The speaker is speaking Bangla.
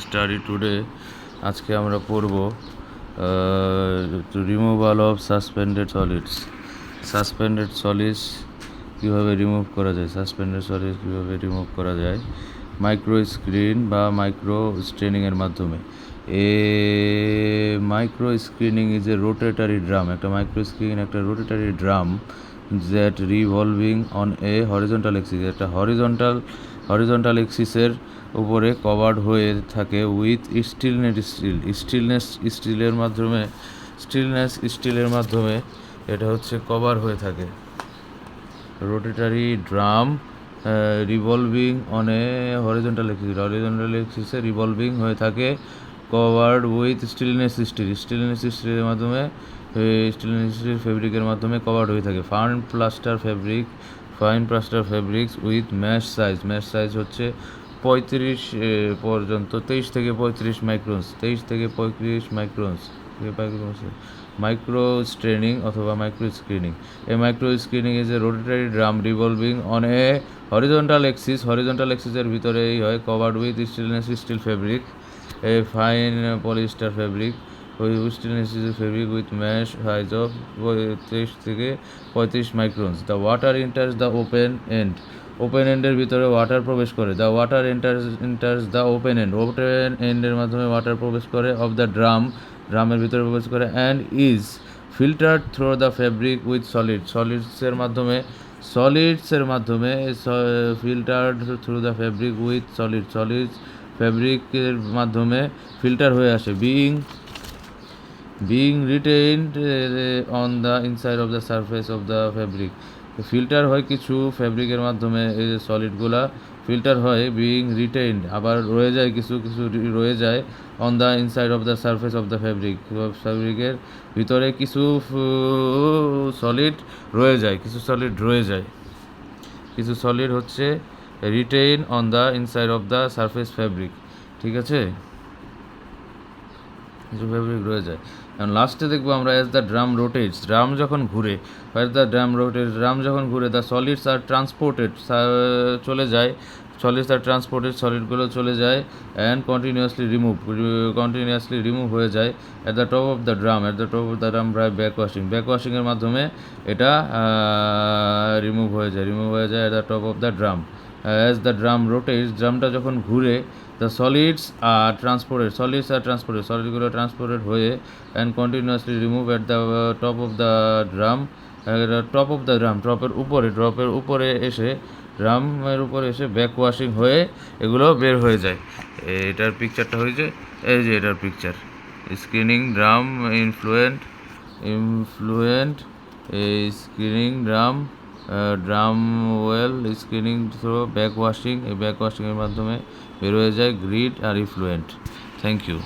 Study today. আজকে আমরা পড়ব removal of suspended solids. Suspended solids কীভাবে রিমুভ করা যায়, মাইক্রো স্ক্রিন বা মাইক্রো স্ট্রেনিংয়ের মাধ্যমে। Micro screening is a rotatory drum. একটা মাইক্রো স্ক্রিন একটা rotatory drum that revolving on a horizontal axis. একটা হরিজন্টাল এক্সিসের উপরে কভার্ড হয়ে থাকে উইথ স্টিলের মাধ্যমে এটা হচ্ছে কভার হয়ে থাকে। Rotatory drum revolving on a horizontal এক্সিসে রিভলভিং হয়ে থাকে, কভার্ড উইথ স্টিলের ফেব্রিকের মাধ্যমে কভার্ড হয়ে থাকে। Fine plaster fabrics with mesh size হচ্ছে 35 পর্যন্ত, 23 থেকে 35 মাইক্রনস। মাইক্রো স্ট্রেনিং অথবা micro screening. Micro screening is a rotatory drum revolving on a horizontal এক্সিসের ভিতরেই হয়, covered with steel fabric, a fine polyester fabric with mesh size of 23 থেকে 35 microns. The water enters the open এন্ডের ভিতরে ওয়াটার প্রবেশ করে। The water enters the open এন্ডের মাধ্যমে ওয়াটার প্রবেশ করে অফ দ্য ড্রামের ভিতরে প্রবেশ করে, and is filtered through the fabric with সলিডসের মাধ্যমে filtered through the fabric with ফেব্রিকের মাধ্যমে ফিল্টার হয়ে আসে, being retained on the inside of the surface of the fabric. Filter হয় কিছু ফেব্রিকের মাধ্যমে, এই যে সলিডগুলা ফিল্টার হয়, বিং রিটেইনড আবার রয়ে যায়, কিছু রয়ে যায়, on the inside of the surface of the ফেব্রিকের ভিতরে কিছু সলিড হচ্ছে retain on the inside of the surface fabric. ঠিক আছে, কিছু ফেব্রিক রয়ে যায়। এখন লাস্টে দেখবো আমরা as the drum rotates, drum যখন ঘুরে দ্য সলিডস আর ট্রান্সপোর্টেড সলিডগুলো চলে যায়, অ্যান্ড কন্টিনিউয়াসলি রিমুভ হয়ে যায় at the top of the drum by ব্যাকওয়াশিংয়ের মাধ্যমে এটা রিমুভ হয়ে যায় at the top of the drum. As the drum rotates, ড্রামটা যখন ঘুরে, দ্য সলিডস আর ট্রান্সপোর্টেড সলিডগুলো ট্রান্সপোর্টেড হয়ে, and continuously remove at the top of the drum ড্রপের উপরে এসে ব্যাকওয়াশিং হয়ে এগুলো বের হয়ে যায়। এটার পিকচারটা হয়েছে, এই যে এটার picture, screening drum influent screening drum well screening through backwashing, এই ব্যাকওয়াশিংয়ের মাধ্যমে বের হয়ে যায় গ্রিড আর ইফ্লুয়েন্ট। Thank you.